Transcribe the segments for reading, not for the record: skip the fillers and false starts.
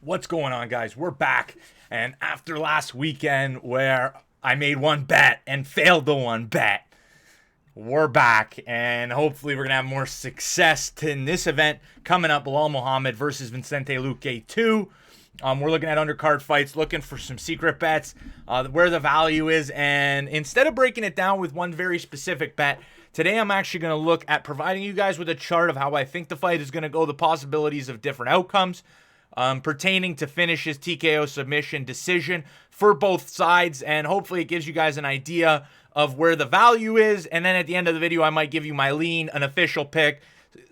What's going on, guys? We're back, and after last weekend where I made one bet and failed the one bet, we're back, and hopefully we're gonna have more success in this event coming up. Belal Muhammad versus Vicente Luque 2. We're looking at undercard fights, looking for some secret bets, where the value is, and instead of breaking it down with one very specific bet, today I'm actually going to look at providing you guys with a chart of how I think the fight is going to go, the possibilities of different outcomes pertaining to finishes, TKO, submission, decision for both sides, and hopefully it gives you guys an idea of where the value is. And then at the end of the video, I might give you my lean, an official pick,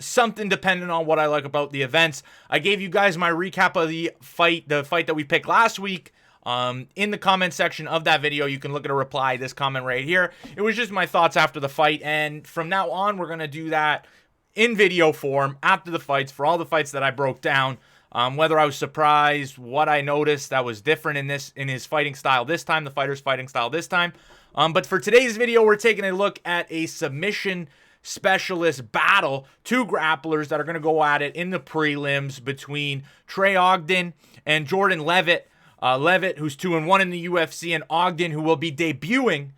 something dependent on what I like about the events. I gave you guys my recap of the fight that we picked last week. In the comment section of that video, you can look at a reply, this comment right here. It was just my thoughts after the fight, and from now on, we're going to do that in video form after the fights for all the fights that I broke down. Whether I was surprised, what I noticed that was different in his fighting style this time, the fighter's fighting style this time. But for today's video, we're taking a look at a submission specialist battle, two grapplers that are going to go at it in the prelims between Trey Ogden and Jordan Leavitt. Levitt, who's 2-1 in the UFC, and Ogden, who will be debuting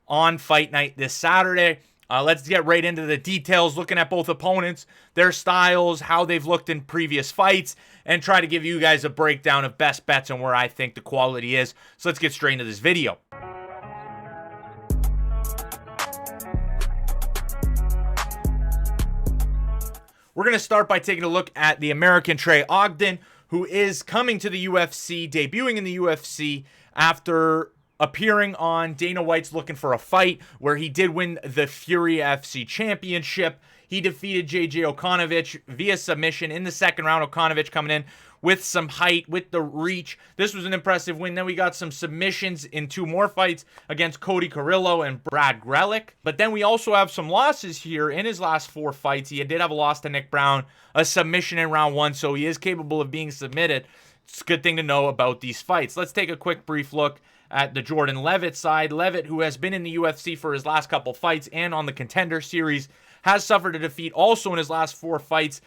on Fight Night this Saturday. Let's get right into the details, looking at both opponents, their styles, how they've looked in previous fights, and try to give you guys a breakdown of best bets and where I think the quality is. So let's get straight into this video. We're going to start by taking a look at the American Trey Ogden, who is coming to the UFC, debuting in the UFC after appearing on Dana White's Looking for a Fight, where he did win the Fury FC Championship. He defeated Okanovich via submission in the second round. Okanovich coming in with some height, with the reach. This was an impressive win. Then we got some submissions in two more fights against Cody Carrillo and Brad Grelick. But then we also have some losses here in his last four fights. He did have a loss to Nick Browne, a submission in round one, so he is capable of being submitted. It's a good thing to know about these fights. Let's take a quick brief look at the Jordan Leavitt side. Leavitt, who has been in the UFC for his last couple fights and on the Contender Series, has suffered a defeat also in his last four fights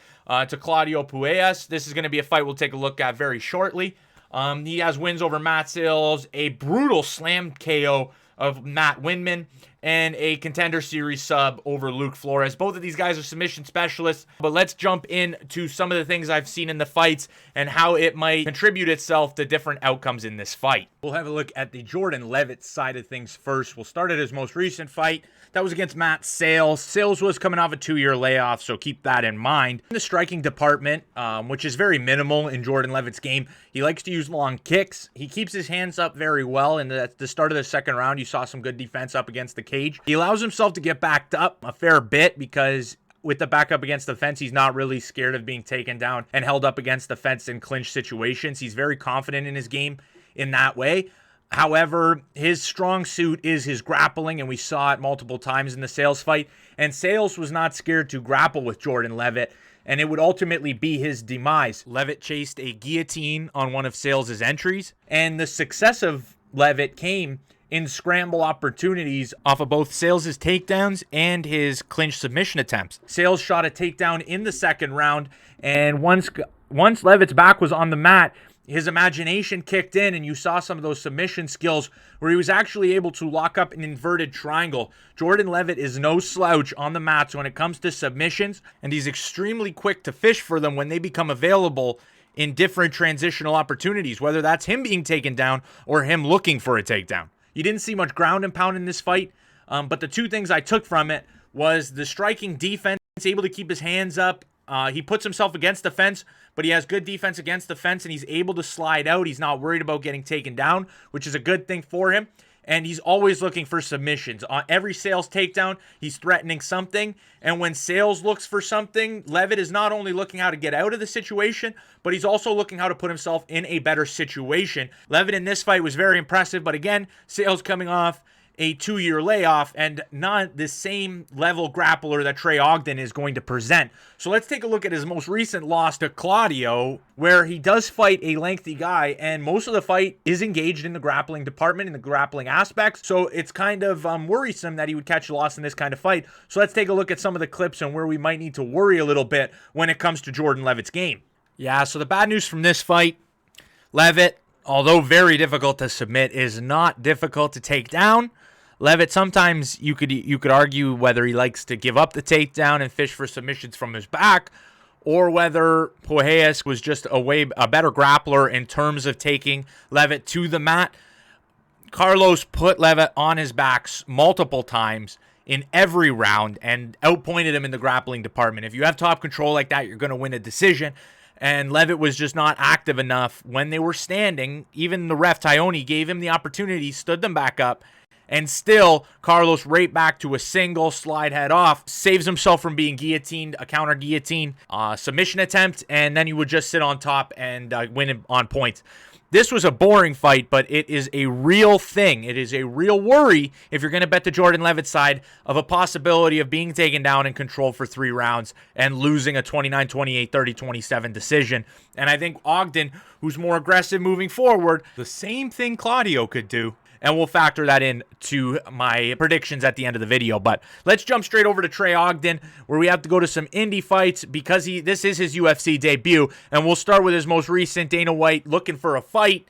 to Claudio Puelles. This is going to be a fight we'll take a look at very shortly. He has wins over Sayles, a brutal slam KO of Matt Windman, and a Contender Series sub over Luke Flores. Both of these guys are submission specialists, but let's jump into some of the things I've seen in the fights and how it might contribute itself to different outcomes in this fight. We'll have a look at the Jordan Leavitt side of things first. We'll start at his most recent fight. That was against Matt Sayles. Sayles was coming off a 2-year layoff, so keep that in mind. In the striking department, which is very minimal in Jordan Leavitt's game, he likes to use long kicks. He keeps his hands up very well, and at the start of the second round, you saw some good defense up against the cage. He allows himself to get backed up a fair bit because with the back up against the fence, he's not really scared of being taken down and held up against the fence in clinch situations. He's very confident in his game in that way. However, his strong suit is his grappling, and we saw it multiple times in the Sayles fight. And Sayles was not scared to grapple with Jordan Leavitt, and it would ultimately be his demise. Leavitt chased a guillotine on one of Sayles' entries, and the success of Leavitt came in scramble opportunities off of both Sayles' takedowns and his clinch submission attempts. Sayles shot a takedown in the second round, and once Leavitt's back was on the mat, his imagination kicked in, and you saw some of those submission skills where he was actually able to lock up an inverted triangle. Jordan Leavitt is no slouch on the mats when it comes to submissions, and he's extremely quick to fish for them when they become available in different transitional opportunities, whether that's him being taken down or him looking for a takedown. You didn't see much ground and pound in this fight, but the two things I took from it was the striking defense, able to keep his hands up. He puts himself against the fence, but he has good defense against the fence, and he's able to slide out. He's not worried about getting taken down, which is a good thing for him. And he's always looking for submissions. On every Sayles takedown, he's threatening something. And when Sayles looks for something, Leavitt is not only looking how to get out of the situation, but he's also looking how to put himself in a better situation. Leavitt in this fight was very impressive, but again, Sayles coming off a 2-year layoff and not the same level grappler that Trey Ogden is going to present. So let's take a look at his most recent loss to Claudio, where he does fight a lengthy guy, and most of the fight is engaged in the grappling department, in the grappling aspects. So it's kind of worrisome that he would catch a loss in this kind of fight. So let's take a look at some of the clips and where we might need to worry a little bit when it comes to Jordan Leavitt's game. Yeah, so the bad news from this fight, Levitt, although very difficult to submit, is not difficult to take down. Levitt, sometimes you could argue whether he likes to give up the takedown and fish for submissions from his back, or whether Puelles was just a better grappler in terms of taking Levitt to the mat. Carlos put Levitt on his backs multiple times in every round and outpointed him in the grappling department. If you have top control like that, you're going to win a decision. And Levitt was just not active enough when they were standing. Even the ref, Tyone, gave him the opportunity, stood them back up, and still Carlos right back to a single slide head off, saves himself from being guillotined, a counter guillotine, submission attempt, and then he would just sit on top and win on points. This was a boring fight, but it is a real thing. It is a real worry if you're going to bet the Jordan Leavitt side of a possibility of being taken down and controlled for 3 rounds and losing a 29-28, 30-27 decision. And I think Ogden, who's more aggressive moving forward, the same thing Claudio could do. And we'll factor that in to my predictions at the end of the video. But let's jump straight over to Trey Ogden, where we have to go to some indie fights because this is his UFC debut. And we'll start with his most recent, Dana White looking for a fight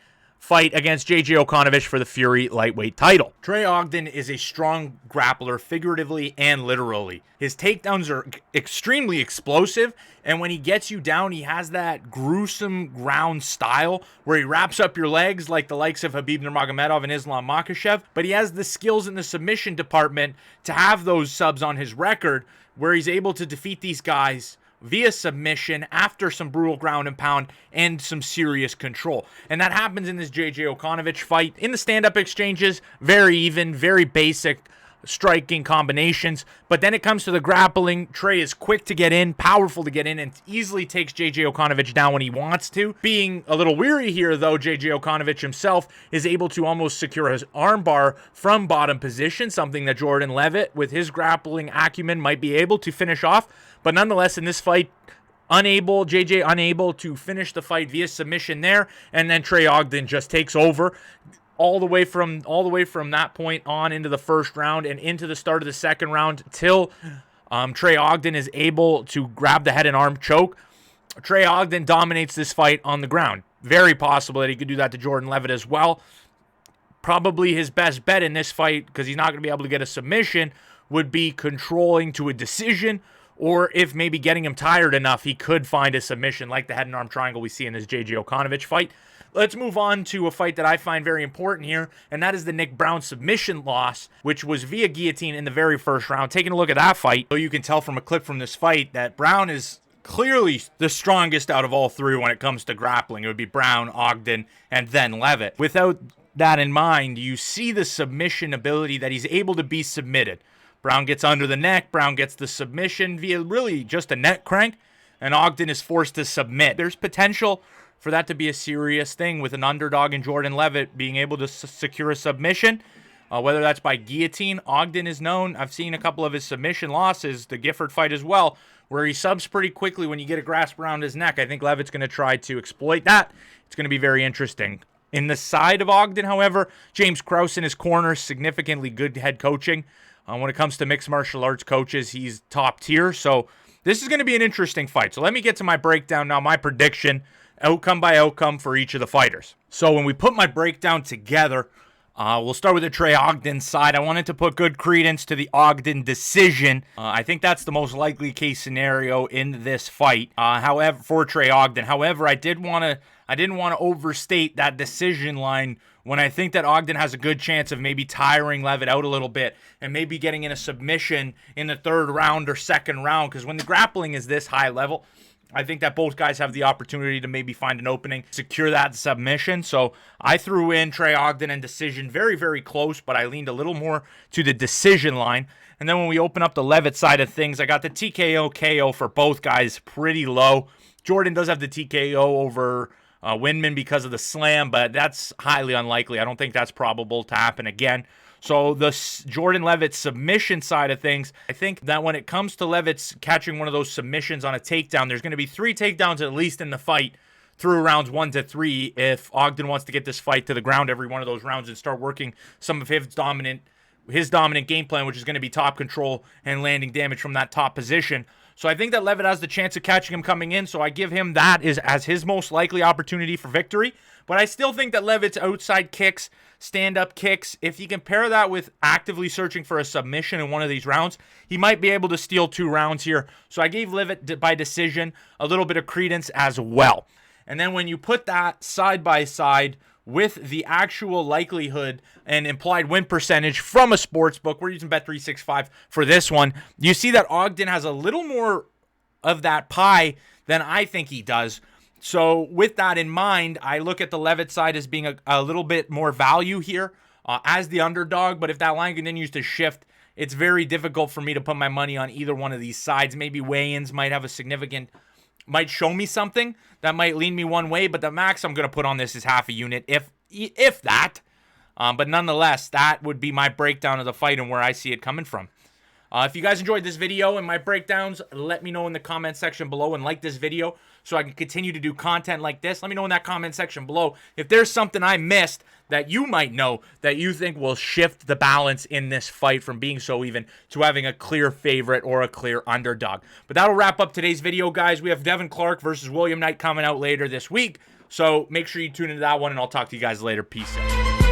against Okanovich for the Fury lightweight title. Trey Ogden is a strong grappler, figuratively and literally. His takedowns are extremely explosive, and when he gets you down, he has that gruesome ground style where he wraps up your legs like the likes of Khabib Nurmagomedov and Islam Makhachev, but he has the skills in the submission department to have those subs on his record where he's able to defeat these guys via submission after some brutal ground and pound and some serious control. And that happens in this Okanovich fight. In the stand-up exchanges, very even, very basic striking combinations. But then it comes to the grappling. Trey is quick to get in, powerful to get in, and easily takes Okanovich down when he wants to. Being a little weary here, though, Okanovich himself is able to almost secure his armbar from bottom position, something that Jordan Leavitt, with his grappling acumen, might be able to finish off. But nonetheless, in this fight, unable to finish the fight via submission there, and then Trey Ogden just takes over all the way from that point on into the first round and into the start of the second round till Trey Ogden is able to grab the head and arm choke. Trey Ogden dominates this fight on the ground. Very possible that he could do that to Jordan Leavitt as well. Probably his best bet in this fight, because he's not going to be able to get a submission, would be controlling to a decision, or if maybe getting him tired enough, he could find a submission like the head and arm triangle we see in this Okanovich fight. Let's move on to a fight that I find very important here, and that is the Nick Browne submission loss, which was via guillotine in the very first round. Taking a look at that fight, so you can tell from a clip from this fight that Browne is clearly the strongest out of all three when it comes to grappling. It would be Browne, Ogden, and then Levitt. Without that in mind, you see the submission ability that he's able to be submitted. Browne gets under the neck, Browne gets the submission via really just a neck crank, and Ogden is forced to submit. There's potential for that to be a serious thing with an underdog in Jordan Leavitt being able to secure a submission, whether that's by guillotine. Ogden is known. I've seen a couple of his submission losses, the Gifford fight as well, where he subs pretty quickly when you get a grasp around his neck. I think Levitt's going to try to exploit that. It's going to be very interesting. In the side of Ogden, however, James Krause in his corner, significantly good head coaching. When it comes to mixed martial arts coaches, he's top tier. So this is going to be an interesting fight. So let me get to my breakdown now, my prediction, outcome by outcome for each of the fighters. So when we put my breakdown together, we'll start with the Trey Ogden side. I wanted to put good credence to the Ogden decision. I think that's the most likely case scenario in this fight. However, for Trey Ogden. However, I didn't want to overstate that decision line when I think that Ogden has a good chance of maybe tiring Levitt out a little bit and maybe getting in a submission in the third round or second round. Because when the grappling is this high level, I think that both guys have the opportunity to maybe find an opening, secure that submission. So I threw in Trey Ogden and decision very, very close, but I leaned a little more to the decision line. And then when we open up the Levitt side of things, I got the TKO KO for both guys pretty low. Jordan does have the TKO over Windman because of the slam, but that's highly unlikely. I don't think that's probable to happen again. So the Jordan Leavitt submission side of things, I think that when it comes to Levitt's catching one of those submissions on a takedown, there's going to be 3 takedowns at least in the fight through rounds 1 to 3 if Ogden wants to get this fight to the ground every one of those rounds and start working some of his dominant game plan, which is going to be top control and landing damage from that top position. So I think that Levitt has the chance of catching him coming in, so I give him that as his most likely opportunity for victory. But I still think that Levitt's outside kicks, stand-up kicks, if you compare that with actively searching for a submission in one of these rounds, he might be able to steal 2 rounds here. So I gave Levitt by decision a little bit of credence as well. And then when you put that side by side with the actual likelihood and implied win percentage from a sports book, we're using Bet365 for this one, you see that Ogden has a little more of that pie than I think he does. So with that in mind, I look at the Levitt side as being a little bit more value here as the underdog. But if that line continues to shift, it's very difficult for me to put my money on either one of these sides. Maybe weigh-ins might have a significant, might show me something that might lean me one way. But the max I'm going to put on this is half a unit, if that. But nonetheless, that would be my breakdown of the fight and where I see it coming from. If you guys enjoyed this video and my breakdowns, let me know in the comment section below, and like this video so I can continue to do content like this. Let me know in that comment section below if there's something I missed that you might know that you think will shift the balance in this fight from being so even to having a clear favorite or a clear underdog. But that'll wrap up today's video, guys. We have Devin Clark versus William Knight coming out later this week, so make sure you tune into that one, and I'll talk to you guys later. Peace out.